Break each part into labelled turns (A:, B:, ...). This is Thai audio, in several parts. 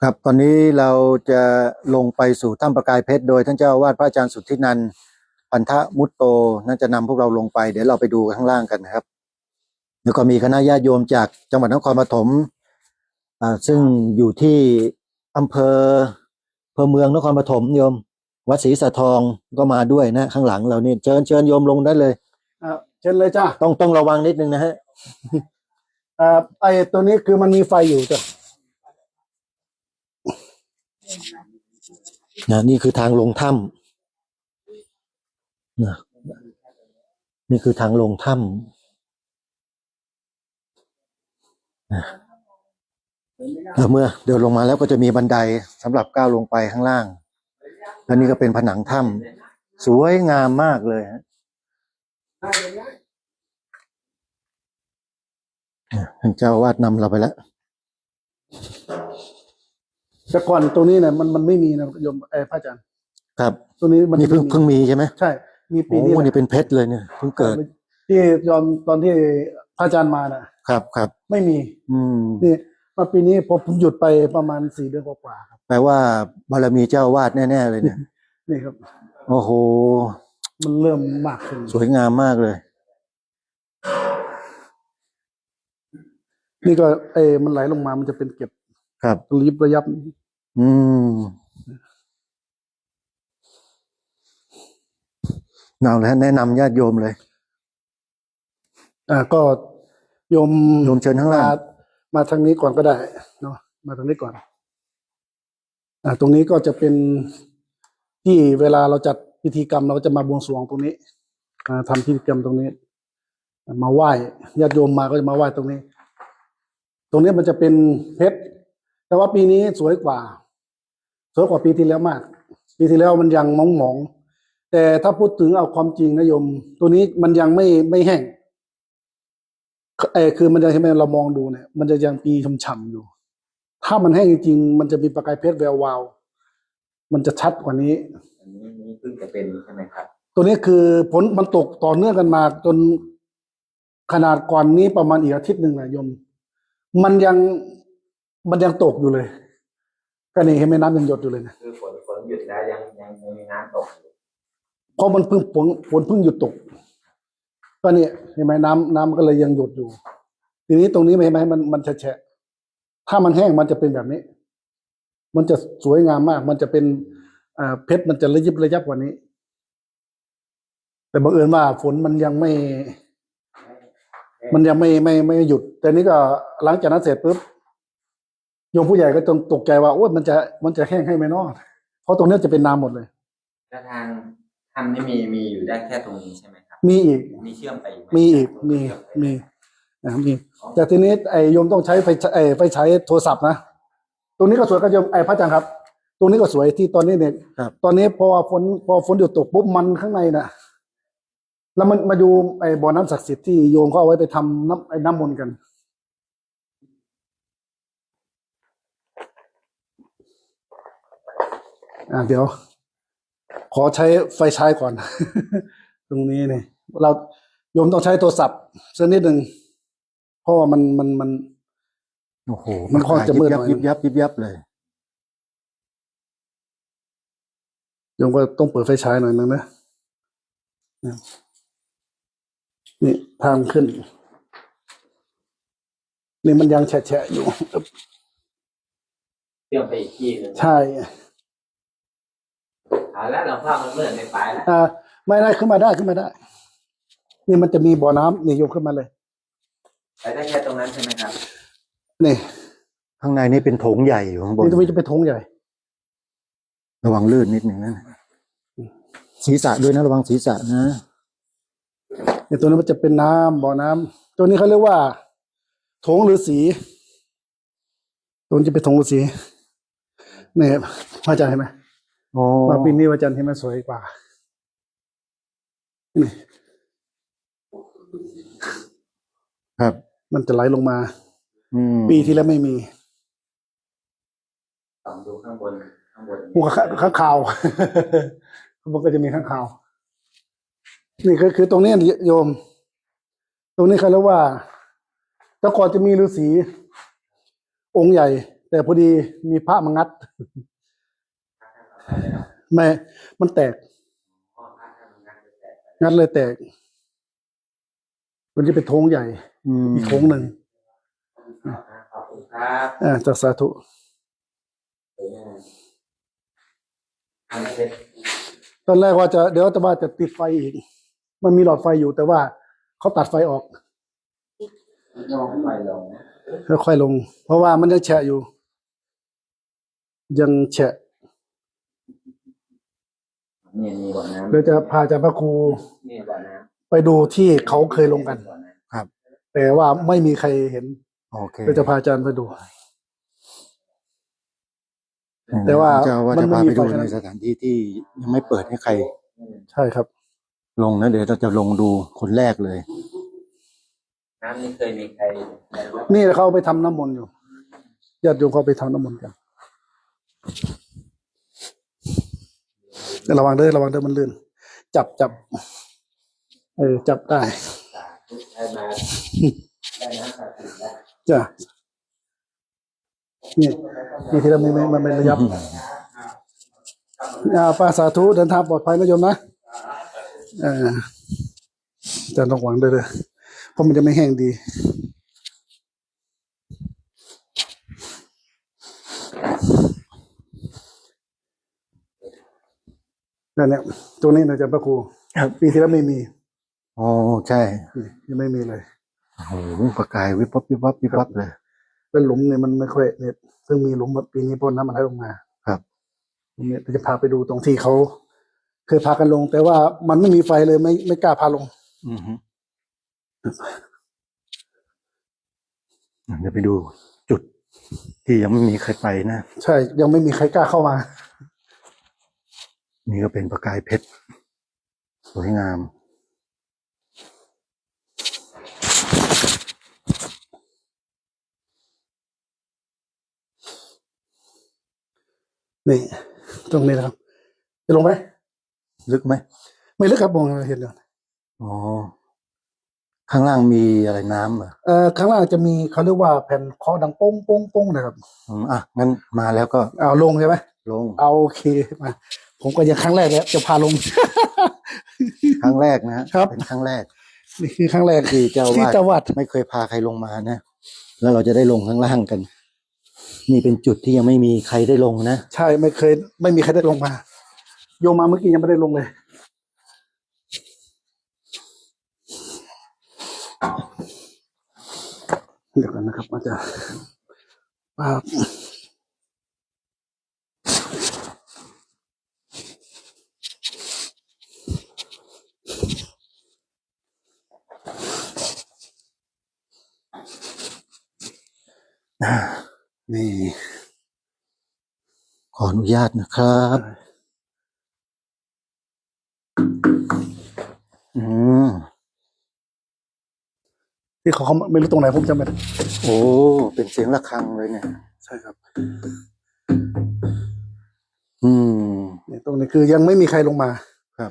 A: ครับตอนนี้เราจะลงไปสู่ถ้ำประกายเพชรโดยท่านเจ้าอาวาสพระอาจารย์สุทธินันท์พันธมุตโตน่าจะนำพวกเราลงไปเดี๋ยวเราไปดูข้างล่างกันนะครับแล้วก็มีคณะญาติโยมจากจังหวัดนครปฐมซึ่งอยู่ที่อำเภอเมืองนครปฐมโยมวัดศรีสะทองก็มาด้วยนะข้างหลังเรานี่เชิญโยมลงได้เลย
B: เช่นเลยจ้า
A: ต้องระวังนิดนึงนะฮะ
B: ไอตัวนี้คือมันมีไฟอยู่จ้ะ
A: นี่คือทางลงถ้ำนี่คือทางลงถ้ำเมื่อเดินลงมาแล้วก็จะมีบันไดสำหรับก้าวลงไปข้างล่างและนี่ก็เป็นผนังถ้ำสวยงามมากเลยฮะท่านเจ้าอาวาสนำเราไปแล้ว
B: แต่ก่อนตัวนี้เนี่ยมันไม่มีนะโยมพระอาจารย์
A: ครับ
B: ตัวนี้มัน
A: นี่เพิ่งมีใช่ไหม
B: ใช่มีปีนี้
A: นี่เป็นเพชรเลยเนี่ยเพิ่งเกิด
B: ที่ยอมตอนที่พระอาจารย์มา
A: ครับ
B: ไม่มีนี่มาปีนี้ผมหยุดไปประมาณ4 เดือนกว่าครับ
A: แปลว่าบารมีเจ้าอาวาสแน่ๆเลยเนี่ย
B: นี่ครับ
A: โอ้โห
B: มันเริ่มมากขึ้น
A: สวยงามมากเลย
B: นี่ก็มันไหลลงมามันจะเป็นเก็บ
A: ครับ
B: รีบระยับ
A: เอาแล้วแนะนำญาติโยมเลย
B: ก็โยม
A: เชิญข้างล่าง
B: มาทางนี้ก่อนก็ได้เนาะมาทางนี้ก่อนตรงนี้ก็จะเป็นที่เวลาเราจัดพิธีกรรมเราจะมาบวงสรวงตรงนี้ทำพิธีกรรมตรงนี้มาไหว้ญาติโยมมาก็จะมาไหว้ตรงนี้มันจะเป็นเพชรแต่ว่าปีนี้สวยกว่าปีที่แล้วมากปีที่แล้วมันยังมองแต่ถ้าพูดถึงเอาความจริงนะโยมตัวนี้มันยังไม่แห้งคือมันจะใช่ไหมเรามองดูเนี่ยมันจะยังปีฉ่ำๆอยู่ถ้ามันแห้งจริงๆมันจะมีประกายเพชรแวววาวมันจะชัดกว่านี้
C: อันนี้เพิ่งจะเป็นใช่ไหมครับ
B: ตัวนี้คือผลมันตกต่อเนื่องกันมาจนขนาดก่อนนี้ประมาณอีกอาทิตย์หนึ่งนะโยมมันยังตกอยู่เลยก็นี่เห็นไหมน้ำยังหยดอยู่เลยนะ
C: คือฝนหยุดแล้วยังมีน้ำตกอยู่
B: เพราะมันฝนเพิ่งหยุดตกก็เนี่ยเห็นไหมน้ำก็เลยยังหยดอยู่ทีนี้ตรงนี้เห็นไหมมันแฉะถ้ามันแห้งมันจะเป็นแบบนี้ มันจะสวยงามมากมันจะเป็นเพชรมันจะระยิบระยับกว่านี้แต่บังเอิญว่าฝนมันยังไม่หยุดแต่นี้ก็หลังจากนั้นเสร็จปุ๊บโยมผู้ใหญ่ก็ต้องตกใจว่าโอ้มันจะแห้งให้ไหมเนาะเพราะตรงนี้จะเป็นน้ำหมดเลย
C: แล้วทางถ้ำนี่มีอยู่ได้แค่ตรงนี้ใช่ไหมครับ
B: มีอีก
C: มีเชื่อมไปอีก
B: มีอีกมีแต่ทีนี้โยมต้องใช้ไฟใช้โทรศัพท์นะตรงนี้ก็สวยก็โยมพระอาจารย์ครับตรงนี้ก็สวยที่ตอนนี้เนี่ยตอนนี้พอฝนหยุดตกปุ๊บมันข้างในน่ะแล้วมันมาดูบ่อน้ำศักดิ์สิทธิ์ที่โยมเขาเอาไว้ไปทำน้ำมนต์กันเดี๋ยวขอใช้ไฟฉายก่อน ตรงนี้เนี่ยเราโยมต้องใช้โทรศัพท์สักนิดหนึ่งเพราะว่ามัน
A: โอ้โห
B: มันค่อนจะมืดหน่อย
A: ยิบยับเลย
B: โยมก็ต้องเปิดไฟฉายหน่อยนึงนะนี่ทางขึ้นนี่มันยังแฉะอยู่
C: เชื่อมไปอีกที่นึง
B: ใช่
C: แล้วเราภาพมันเมื่อในปลายแล้ว
B: ไม่ได้ขึ้นมาได้นี่มันจะมีบ่อน้ำนี่โยมขึ้นมาเลย
C: ไปได้แค่ตรงนั้นใช่ไหมครับ
B: นี่
A: ข้างในนี่เป็นโถงใหญ่อยู่ข้างบน
B: นี่ตรงนี้จะเป็นโถงใหญ่
A: ระวังลื่นนิดหนึ่งนะศีรษะด้วยนะระวังศีรษะนะ
B: ในตัวนี้มันจะเป็นน้ำบ่อน้ำตัวนี้เขาเรียกว่าโถงฤาษีตัวนี้จะเป็นโถงฤาษีนี่พระอาจารย์เห็นไหมมาปีนี้พระอาจารย์เห็นไหมสวยกว่านี่
A: ครับ
B: มันจะไหลลงมาปีที่แล้วไม่มี
C: ต้องดูข้างบน
B: ภูข้างข่าวมันก็จะมีข้างข่าวนี่คือตรงนี้โยมตรงนี้เขาเรียกว่าแต่ก่อนจะมีฤาษีองค์ใหญ่ แต่พอดีมีพระมางัด ไม่มันแตก งัดเลยแตก มันจะเป็นโถงใหญ่
A: อืม
B: อีกโถงหนึ่ง
C: ขอบคุณครับ
B: จากสาธุ
C: อันนี้เพชร
B: ตอนแรกว่าจะติดไฟอีก มันมีหลอดไฟอยู่แต่ว่าเขาตัดไฟออก
C: ลองไปลง
B: ค่อยๆลง เพราะว่ามันยังแฉะอยู่ ยังแฉะ
C: นี่มีบ่อน้ำ
B: เดี๋ยวจะพาอาจารย์พระครู
C: นี่บ่อน้
B: ไปดูที่เขาเคยลงกัน
C: ำบ่อน้ำ
A: ครับ
B: แต่ว่าไม่มีใครเห็น
A: โอเค
B: เดี๋ยวจะพาอาจารย์ไปดู แต่ว่า
A: เจ้าว่า
B: มัน
A: จะ
B: ไม่
A: พา
B: มี
A: ไปดู
B: ไฟขนาด
A: ในสถานที่ที่ยังไม่เปิดให้ใคร
B: ใช่ครับ
A: ลงนะเดี๋ยวเราจะลงดูคนแรกเลย
C: น้ำนี่เคยมีใคร
B: นี่เขาเอาไปทำน้ำมนต์อยู่ญาติโยมเขาไปทำน้ำมนต์กันแต่ระวังเด้อมันลื่น จับจับได้
C: ได้มาได้น้ำสะอาดแล้ว
B: จ้ะนี่ที่เรามันเป็นระยับป้าสาธุเดินทางปลอดภัยนะโยมนะจะต้องหวังด้วยเพราะมันจะไม่แห้งดีนั่นเนี่ยตัวนี้นะจ๊ะพระครู
A: ครับ
B: ปีที่แล้วไม่มี
A: อ๋อใช่
B: ยังไม่มีเลย
A: โอ้โหประกายวิบวับวิบวับวิบวับเลย
B: เป็นหลุมเนี่ยมันไม่ค่อยเนี่ยซึ่งมีหลุมปีนี้พ่นน้ำมันไหลลงมา
A: ครับ
B: ตรงนี้จะพาไปดูตรงที่เขาเคยพากันลง แต่ว่ามันไม่มีไฟเลยไม่กล้าพาลง
A: อือฮึเดี๋ยวไปดูจุดที่ยังไม่มีใครไปนะ
B: ใช่ยังไม่มีใครกล้าเข้ามา
A: นี่ก็เป็นประกายเพชรสวยงาม
B: นี่ตรงนี้นะครับ จะลงไหม
A: ลึกไหม
B: ไม่ลึกครับมองเห็นเลย
A: อ๋อข้างล่างมีอะไรน้ำเหรอ
B: ข้างล่างจะมีเขาเรียกว่าแผ่นเคาะดังโป้งโป้งโป้งนะครับ
A: งั้นมาแล้วก็
B: เอาลงใช่ไหม
A: ลง
B: เอาโอเคมาผมก็ยังครั้งแรกแล้วจะพาลง
A: ครั้งแรกนะฮะ
B: ครับ
A: เป็นครั้งแรก
B: นี่คือครั้งแรก
A: ที่เจ้า
B: ที่
A: วาด
B: เจ้าวาด
A: ไม่เคยพาใครลงมานะ แล้วเราจะได้ลงข้างล่างกัน นี่เป็นจุดที่ยังไม่มีใครได้ลงนะ
B: ใช่ไม่มีใครได้ลงมา โยมมาเมื่อกี้ยังไม่ได้ลงเลย เดี๋ยวกันนะครับอาจารย์
A: นี่ ขออนุญาตนะครับ อืม
B: ที่เขาไม่รู้ตรงไหนผมจำไม่ได้
A: โอ้เป็นเสียงระฆังเลยเนี่ย
B: ใช่ครับ
A: อืม
B: เนี่ยตรงนี้คือยังไม่มีใครลงมา
A: ครับ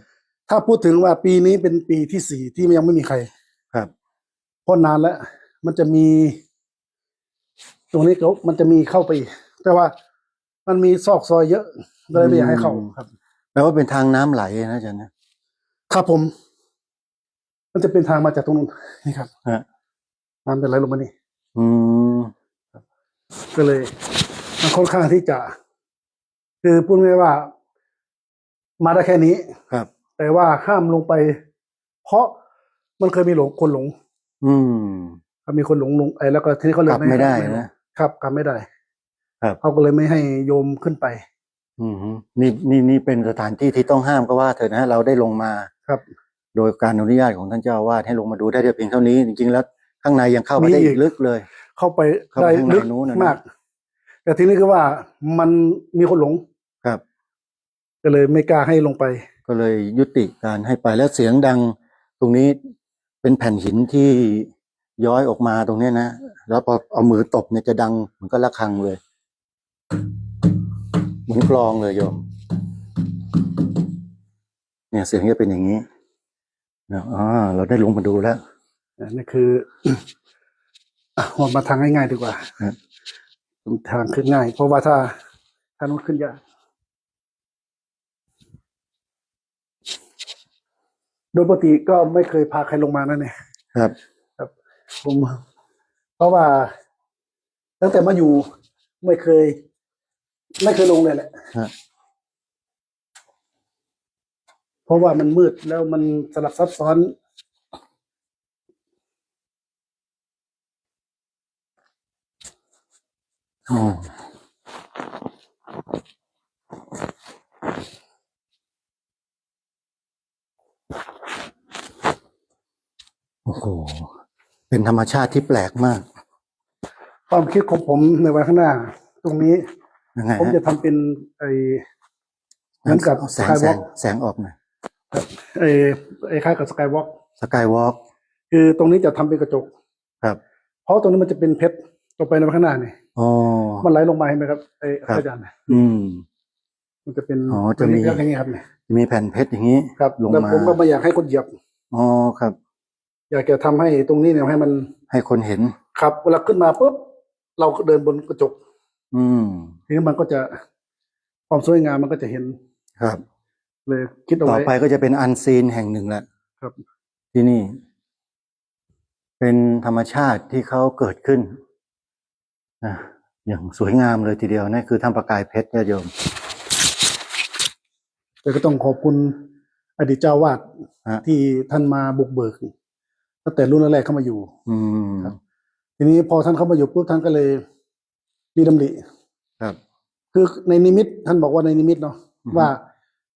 B: ถ้าพูดถึงว่าปีนี้เป็นปีที่4ที่ยังไม่มีใคร
A: ครับ
B: เพราะนานแล้ว มันจะมี ตรงนี้มันจะมีเข้าไปอีกแต่ว่ามันมีซอกซอยเยอะก็เลยไม่อยากให้เข้าครับ
A: แปลว่าเป็นทางน้ำไหลนะอาจารย์นะครับ
B: ผม มันจะเป็นทางมาจากตรงนู้นนี่ครับ
A: ฮะ
B: น้ำจะไหลลงมานี่
A: อืม
B: ก็เลย มันค่อนข้างที่จะ คือพูดง่ายๆว่า มาได้แค่นี้
A: ครับ
B: แต่ว่าห้ามลงไป เพราะมันเคยมีคนหลง
A: อืม
B: มีคนหลงแล้วก็ทีนี้เขาเลย
A: กลับไม่ได้นะ
B: ครับกลับไม่ได้
A: ครับ
B: เขาก็เลยไม่ให้โยมขึ้นไป
A: อืมนี่เป็นสถานที่ที่ต้องห้ามก็ว่าเถอะนะเราได้ลงมา
B: ครับ
A: โดยการอนุญาตของท่านเจ้าอาวาสให้ลงมาดูได้แต่เพียงเท่านี้ จริงๆแล้วข้างในยังเข้าไปได้
B: มีอี
A: อี
B: ก
A: กลึกเลย
B: เข้าไป
A: เข้าไป
B: ได้
A: ข้างใน
B: ลึก
A: นู้นนะ
B: มาก แต่ทีนี้คือว่ามันมีคนหลง
A: ครับ
B: ก็เลยไม่กล้าให้ลงไป
A: ก็เลยยุติการให้ไปแล้วเสียงดังตรงนี้เป็นแผ่นหินที่ย้อยออกมาตรงเนี้ยนะแล้วพอเอามือตบเนี่ยจะดังเหมือนก็ระฆังเลยเหมือนกลองเลยโยม เนี่ยเสียงจะเป็นอย่างนี้นะเราได้ลงมาดูแล้ว
B: นี่คือ มาทางง่ายๆดีกว่า
A: ครับ
B: ทางขึ้นง่าย เพราะว่าถ้านู้นขึ้นยากโดยปกติก็ไม่เคยพาใครลงมานั่นเอง
A: ครับ
B: ครับผมเพราะว่าตั้งแต่มาอยู่ไม่เคยลงเลยแหละ
A: ฮะ
B: เพราะว่ามันมืดแล้วมันสลับซับซ้อน
A: อ๋อโอ้โหเป็นธรรมชาติที่แปลกมาก
B: ความคิดของผมในวันข้างหน้า ตรงนี้
A: ยังไง
B: ผม
A: ฮะ
B: จะทำเป็นเหมือนกับ
A: แส
B: ส
A: ง
B: กายวอล์ก
A: แสงออกหน่อย
B: คล้ายกับสกายวอล์ก
A: สกายวอล์ก
B: คือตรงนี้จะทำเป็นกระจก
A: ครับ
B: เพราะตรงนี้มันจะเป็นเพชรต่อไปในวันข้างหน้านี่
A: อ๋อ
B: มันไหลลงมาเห็นไหมครับ
A: ครับ
B: อาจารย์
A: อืม
B: มันจะเป็น
A: อ๋อจะมี
B: อย่างนี้ครับเนี่ย
A: มีแผ่นเพชรอย่างนี้
B: ครับ
A: ลง
B: แล้ว
A: มา
B: ผมก็ไม่อยากให้คนเหยียบ
A: อ๋อครับ
B: อยากจะทำให้ตรงนี้เนี่ยให้มัน
A: ให้คนเห็น
B: ครับเวลาขึ้นมาปุ๊บเราก็เดินบนกระจก
A: อืม
B: ทีนี้มันก็จะความสวยงามมันก็จะเห็น
A: ครับ
B: เลยคิดเอา
A: ต่อ
B: ไว้
A: ไปก็จะเป็นอันซีนแห่งหนึ่งแหละ
B: ครับ
A: ที่นี่ เป็นธรรมชาติที่เขาเกิดขึ้นอ่ะอย่างสวยงามเลยทีเดียวนั่นคือถ้ำประกายเพชรญาติโยม
B: แต่ก็ต้องขอบคุณอดีตเจ้าวาด
A: ฮะ
B: ที่ท่านมาบุกเบิกตั้งแต่รุ่นแรกเข้ามาอยู่
A: อืม
B: ครับ ทีนี้พอท่านเข้ามาอยู่ปุ๊บท่านก็เลยมีดำริ
A: ครับ
B: คือในนิมิตท่านบอกว่าในนิมิตเนาะ
A: อือฮึ
B: ว่า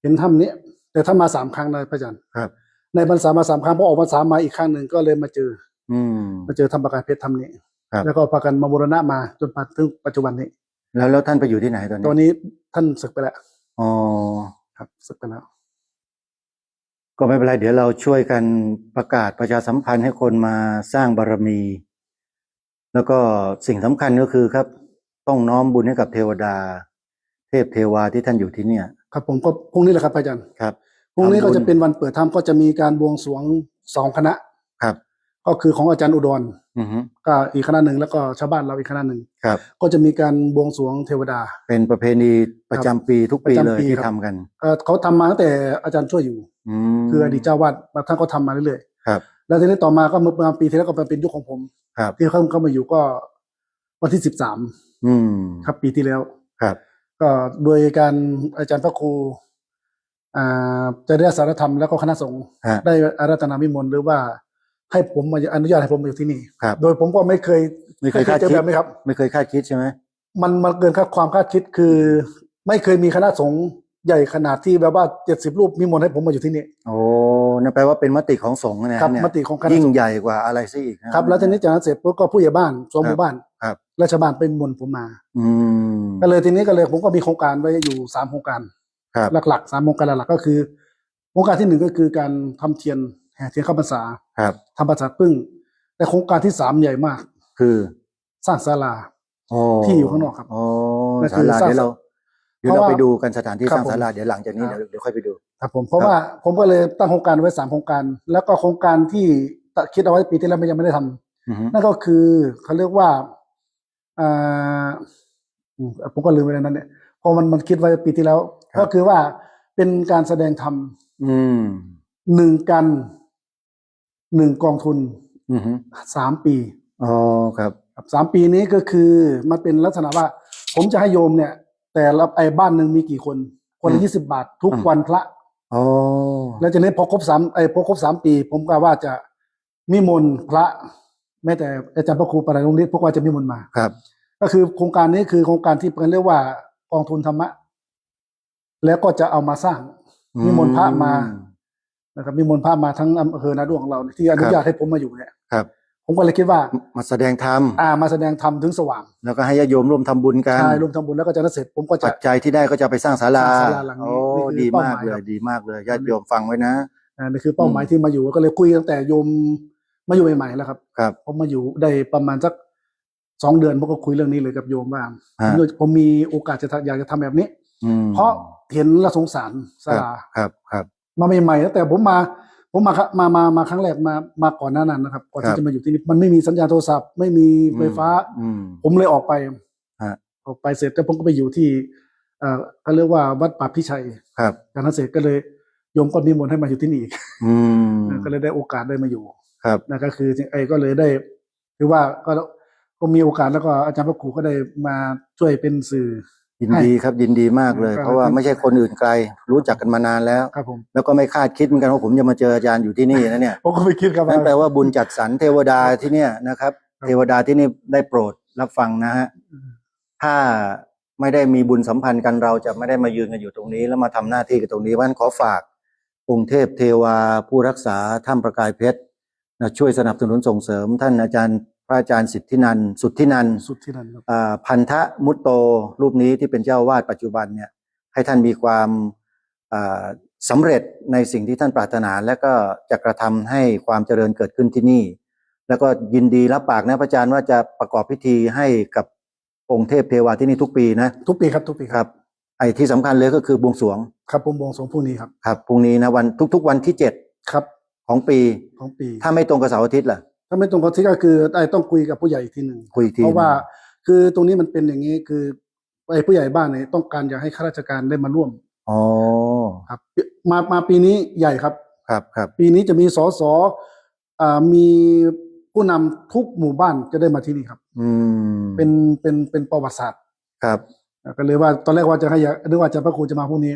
B: เห็นถ้ำนี้แต่ท่านมา3 ครั้งนะพระอาจารย์
A: ครับ
B: ในพรรษามา3 ครั้งพอออกพรรษามาอีกครั้งหนึ่งก็เลยมาเจอ
A: อืม
B: ถ้ำประกายเพชรถ้ำนี้
A: ครับ
B: แล้วก็พากันมาบูรณะมาจนถึงปัจจุบันนี้
A: แล้วท่านไปอยู่ที่ไหนตอน
B: ตอน
A: นี้
B: นี้ท่านศึกไปแล้ว
A: อ๋อ
B: ครับศึกไปแล้ว
A: ก็ไม่เป็นไรเดี๋ยวเราช่วยกันประกาศประชาสัมพันธ์ให้คนมาสร้างบารมี แล้วก็สิ่งสำคัญก็คือครับ ต้องน้อมบุญให้กับเทวดา เทพเทวาที่ท่านอยู่ที่เนี่ย
B: ครับผมก็พรุ่งนี้แหละครับพระอาจารย์
A: ครับ
B: พรุ่งนี้ก็
A: ทำบุญ
B: จะเป็นวันเปิดถ้ำก็จะมีการบวงสรวง2 คณะ
A: ครับ
B: ก็คือของอาจารย์อุดร
A: อือฮึ
B: ก็อีกคณะหนึ่งแล้วก็ชาวบ้านเราอีกคณะหนึ่ง
A: ครับ
B: ก็จะมีการบวงสรวงเทวดา
A: เป็นประเพณีประจำปีทุกปี
B: ประจำ
A: เลย
B: ปี
A: ที่
B: ครับ
A: ทำกัน
B: เขาทำมาตั้งแต่อาจารย์ช่วยอยู่
A: อืม
B: คืออดีตเจ้าวาดท่านก็ทำมาเรื่อย
A: ครับ
B: ๆแล้วทีนี้ต่อมาก็เมื่อประมาณปีที่แล้วก็เป็นยุคของผม
A: ครับ
B: ที่เข้ามาอยู่ก็วันที่13
A: อืม
B: ครับปีที่แล้ว
A: ครับ
B: ก็โดยการอาจารย์พระครูจริยสารธรรมแล้วก็คณะสงฆ์
A: ฮะ
B: ได้อาราธนาวิมลหรือว่าให้ผมมาอนุญาตให้ผมมาอยู่ที่นี่
A: ครับ
B: โดยผมก็ไม่เคย
A: ไม่เคยคาด
B: เจอ
A: คิด
B: แบบนี้ครับ
A: ไม่เคยคาดคิดใช่ไหม
B: มันเกินความคาดคิดคือ ไม่เคยมีคณะสงฆ์ใหญ่ขนาดที่แบบว่า70 รูปนิมนต์ให้ผมมาอยู่ที่นี่
A: โอ้นั่นแปลว่าเป็นมติของสงฆ์นะครับ เนี่ย
B: มติของคณะ
A: ยิ่ง
B: สงฆ์
A: ใหญ่กว่าอะไรซะอีกนะครับ
B: แล้วทีนี้จากนั้นเสร็จปุ๊บก็ผู้ใหญ่บ้านสอง
A: ครับ
B: หมู่บ้าน
A: ครับ
B: และชาวบ้านไปนิมนต์ผมมา
A: อืม
B: ก็เลยทีนี้ก็เลยผมก็มีโครงการไว้อยู่3 โครงการ
A: ครับ
B: หลักๆ3 โครงการหลักๆก็คือโครงการที่ 1ก็คือการทำเทียนแห่เทียนเข้าพรรษา
A: ครับ
B: ทำปราสาทพึ่งแต่โครงการที่ 3ใหญ่มาก
A: คือ
B: สร้างศาลา
A: โอ้
B: ที่อยู่ข้างนอกครับ
A: โอ้
B: นั่น
A: ศา
B: คือ
A: ลา
B: สร้าง
A: เดี๋ยวเรา
B: เพราะว่า
A: ไปดูกันสถานที่
B: ครั
A: ส
B: บ
A: ร้างศาลา
B: ผม
A: เดี๋ยวหลังจากนี้
B: ครับ
A: เดี๋ยวค่อยไปดู
B: ครับผมเพราะว่าผมก็เลยตั้งโครงการไว้3 โครงการ แล้วก็โครงการที่คิดเอาไว้ปีที่แล้วยังไม่ได้ทำ
A: อือฮึ
B: นั่นก็คือเขาเรียกว่าอ่าผมก็ลืมไปแล้วนั่นเนี่ยพอมันคิดไว้ปีที่แล้ว ก็คือว่าเป็นการแสดงธรรม
A: อืม
B: 1 กัน 1 กองทุน
A: อือฮึ
B: 3 ปี
A: อ๋อครับ
B: ครับ3 ปีนี้ก็คือมันเป็นลักษณะว่า ผมจะให้โยมเนี่ย แต่ละบ้านหนึ่งมีกี่คนละ20 บาท ทุกวันพระ
A: อ๋อ
B: แล้วจากนี้พอครบ3 ปี ผมก็ว่าจะนิมนต์พระแม้แต่อาจารย์พระครูปรายงฤทธิ์พวกว่าจะนิมนต์มา
A: ครับ
B: ก็คือโครงการนี้คือโครงการที่เรียกว่ากองทุนธรรมะ แล้วก็จะเอามาสร้างนิมนต์พระมานะครับนิมนต์พระมาทั้งอำเภอนาด้วงของเราเนี่ยที่อนุญาตให้ผมมาอยู่เนี่ย
A: ครับ
B: ผมก็เลยคิดว่า
A: มาแสดงธรรม
B: มาแสดงธรรมถึงสว่าง
A: แล้วก็ให้ญาติโยมร่วมทำบุญกัน
B: ใช่รวมทำบุญแล้วก็จะนัดเสร็จผมก็จะ
A: ปัจจัยที่ได้ก็จะไปสร้างศาลา
B: สร้างศาลาหลังนี้
A: โอ้
B: นี่คือ
A: ดี
B: เป้าม
A: าก
B: หมาย
A: เล
B: ครั
A: ย
B: บ
A: ดีมากเลยญาติโยมฟังไว้นะ
B: นี่คือเป้าหมายที่มาอยู่ก็เลยคุยตั้งแต่โยมมาอยู่ใหม่ๆแล้วครับ
A: ครับ
B: ผมมาอยู่ได้ประมาณสัก2 เดือนผมก็คุยเรื่องนี้เลยกับโยมว่า
A: ฮะ
B: ผมมีโอกาสอยากจะทำแบบนี้
A: อืม
B: เพราะเห็นและสงสารศาลา
A: ครับครับ
B: มาใหม่ๆตั้งแต่ผมมาครั้งแรกมาก่อนหน้านั้นนะครับก่อน
A: ครั
B: ที่
A: บ
B: จะมาอยู่ที่นี่มันไม่มีสัญญาณโทรศัพท์ไม่มีไฟฟ้า
A: อืม
B: ผมเลยออกไป
A: ฮะ
B: ออกไปเสร็จแล้วผมก็ไปอยู่ที่เขาเรียกว่าวัดป่าพิชัย
A: ครับ
B: จากนั้นเสร็จก็เลยโยมก็นิมนต์ให้มาอยู่ที่นี่อีก
A: อืม
B: ก็เลยได้โอกาสได้มาอยู่
A: ครับ
B: นะก็คือก็เลยได้คือว่าก็มีโอกาสแล้วก็อาจารย์พระครูก็ได้มาช่วยเป็นสื่อ
A: ยินดีครับยินดีมากเลย
B: ครับ
A: เพราะว่าไม่ใช่คนอื่นไกลรู้จักกันมานานแล้ว
B: ครับผม
A: แล้วก็ไม่คาดคิดเหมือนกันว่าผมจะมาเจออาจารย์อยู่ที่นี่นะเนี่ย
B: ผมก็ไม่คิดครับ
A: นั่นแปลว่าบุญจัดสรรเทวดาที่เนี่ยนะครับ
B: ครับ
A: เทวดาที่นี่ได้โปรดรับฟังนะฮะถ้าไม่ได้มีบุญสัมพันธ์กันเราจะไม่ได้มายืนกันอยู่ตรงนี้ แล้วมาทำหน้าที่กันตรงนี้วันขอฝากองค์เทพเทวาผู้รักษาถ้ำประกายเพชรนะช่วยสนับสนุนส่งเสริมท่านอาจารย์พระอาจารย์สุทธินันท์
B: สุดที่นั่นครับ
A: พันธมุตโตรูปนี้ที่เป็นเจ้าวาดปัจจุบันเนี่ยให้ท่านมีความสำเร็จในสิ่งที่ท่านปรารถนา และก็จะกระทำให้ความเจริญเกิดขึ้นที่นี่ แล้วก็ยินดีรับปากนะพระอาจารย์ว่าจะประกอบพิธีให้กับองค์เทพเทวาที่นี่ทุกปีนะ
B: ทุกปีครับทุกปี
A: ครับไอ้ที่สำคัญเลยก็คือบวงสรวง
B: ครับผมบวงสรวงพรุ่งนี้ครับ
A: ครับพรุ่งนี้นะวันทุกๆวันที่7
B: ครับ
A: ของปี
B: ของปี
A: ถ้าไม่ตรงกับเสาร์อาทิตย์ล่ะ
B: ถ้าไม่ตรงกับที่ก็คือต้องคุยกับผู้ใหญ่อีกทีหนึ่ง
A: คุยอีกที
B: เพราะว่าคือตรงนี้มันเป็นอย่างนี้คือไอ้ผู้ใหญ่บ้านเนี่ยต้องการอยากให้ข้าราชการได้มาร่วม
A: อ๋อ
B: ครับมาปีนี้ใหญ่ครับ
A: ครับครับ
B: ปีนี้จะมีสสมีผู้นำทุกหมู่บ้านจะได้มาที่นี่ครับ
A: อืม
B: เป็นประวัติศาสตร์
A: ครับ
B: ก็เลยว่าตอนแรกว่าจะให้นึกว่าจะพระครูจะมาพรุ่งนี้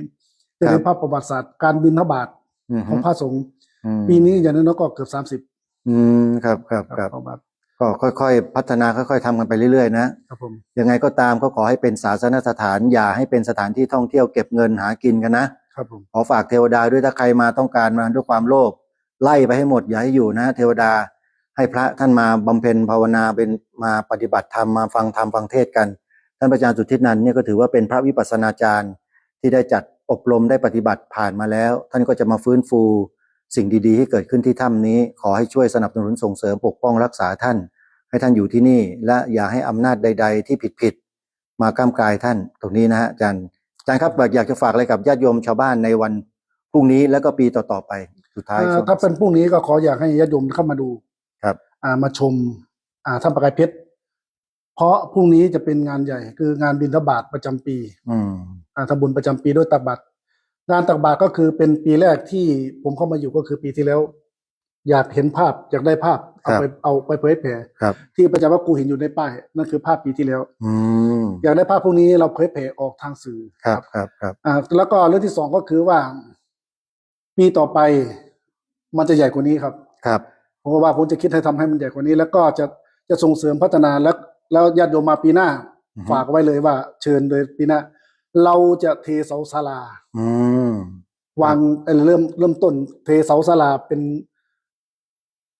B: จะได้ภาพประวัติศาสตร์การบิณฑบาต
A: อืม
B: ของพระสงฆ์
A: อืม
B: ปีนี้อย่างน้อยๆก็เกือบ30
A: อืมครับครับครับ
B: ประมาณ
A: ก็ค่อยๆพัฒนาค่อยๆทำกันไปเรื่อยๆนะครับ
B: ผม
A: ยังไงก็ตามก็ขอให้เป็นศาสนสถานอย่าให้เป็นสถานที่ท่องเที่ยวเก็บเงินหากินกันนะครับ
B: ผม
A: ขอฝากเทวดาด้วยถ้าใครมาต้องการมาด้วยความโลภไล่ไปให้หมดอย่าให้อยู่นะ เทวดาให้พระท่านมาบำเพ็ญภาวนาเป็นมาปฏิบัติธรรมมาฟังธรรมฟังเทศน์กันท่านพระอาจารย์สุทธินันท์เนี่ยก็ถือว่าเป็นพระวิปัสสนาจารย์ที่ได้จัดอบรมได้ปฏิบัติผ่านมาแล้ว ท่านก็จะมาฟื้นฟูสิ่งดีๆที่เกิดขึ้นที่ถ้ำนี้ ขอให้ช่วยสนับสนุนส่งเสริมปกป้องรักษาท่าน ให้ท่านอยู่ที่นี่และอย่าให้อำนาจใด ๆ ที่ผิดๆมาก้ามกายท่านตรงนี้นะฮะอาจารย์ครับอยากจะฝากอะไรกับญาติโยมชาวบ้านในวันพรุ่งนี้แล้วก็ปีต่อๆไปสุดท้ายช่วง
B: ถ้าเป็นพรุ่งนี้ก็ขออยากให้ญาติโยมเข้ามาดู
A: ครับ
B: มาชมถ้ำประกายเพชรเพราะพรุ่งนี้จะเป็นงานใหญ่คืองานบิณฑบาตประจำปี
A: อืม
B: ทำบุญประจำปีด้วยตักบาตรงานตักบาตรก็คือเป็นปีแรกที่ผมเข้ามาอยู่ก็คือปีที่แล้ว อยากเห็นภาพอยากได้ภาพเอาไปเผยแผ่
A: ครับ
B: ที่ประจำว่ากูเห็นอยู่ในป้ายนั่นคือภาพปีที่แล้ว
A: อืม
B: อยากได้ภาพพวกนี้เราเผยแผ่ออกทางสื่อ
A: ครับ
B: แล้วก็เรื่องที่สองก็คือว่า ปีต่อไปมันจะใหญ่กว่านี้ครับ
A: ครับ
B: ผมว่าผมจะคิดให้ทำให้มันใหญ่กว่านี้ แล้วก็จะส่งเสริมพัฒนาแล้วญาติโยมมาปีหน้า ฝากไว้เลยว่า เชิญเลยปีหน้า เราจะเทเสาศาลา
A: อืม
B: วางเริ่มต้นเทเสาศาลาเป็น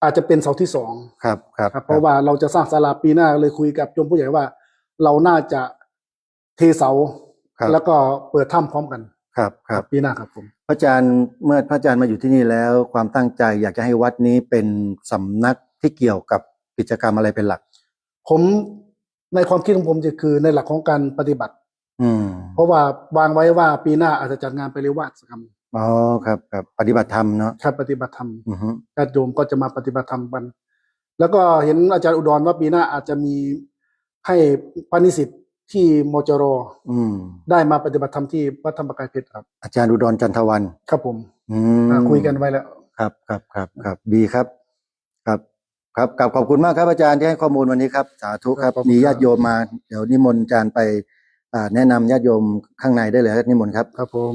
B: อาจจะเป็นเสาที่สอง
A: ครับ
B: เพราะว่าเราจะสร้างศาลาปีหน้าเลยคุยกับโยมผู้ใหญ่ว่า เราน่าจะเทเสา
A: ครับ
B: แล้วก็เปิดถ้ำพร้อมกัน
A: ครับ
B: ปีหน้าครับผม
A: พระอาจารย์เมื่อพระอาจารย์มาอยู่ที่นี่แล้ว ความตั้งใจอยากจะให้วัดนี้เป็นสำนักที่เกี่ยวกับกิจกรรมอะไรเป็นหลัก
B: ผมในความคิดของผมจะคือในหลักของการปฏิบัติ
A: อืม
B: เพราะว่าวางไว้ว่าปีหน้าอาจจะจัดงานปริวาสกรรม
A: อ๋อครับปฏิบัติธรรมเนาะ
B: ครับปฏิบัติธรรม
A: อือฮึ
B: ญาติโยมก็จะมาปฏิบัติธรรมกัน แล้วก็เห็นอาจารย์อุดรว่าปีหน้าอาจจะมีให้พระนิสิตที่มจร
A: อืม
B: ได้มาปฏิบัติธรรมที่วัดธรรมกายเพชรครับ
A: อาจารย์อุดรจันทวัน
B: ครับผม
A: อืม
B: คุยกันไว้แล้ว
A: ครับดีครับขอบคุณมากครับอาจารย์ที่ให้ข้อมูลวันนี้ครับสาธุครับ
B: ขอบคุณครับ
A: มีญาติโยมมาเดี๋ยวนิมนต์อาจารย์ไปแนะนำญาติโยมข้างในได้เลยครับนิมนต์ครับ
B: ครับผม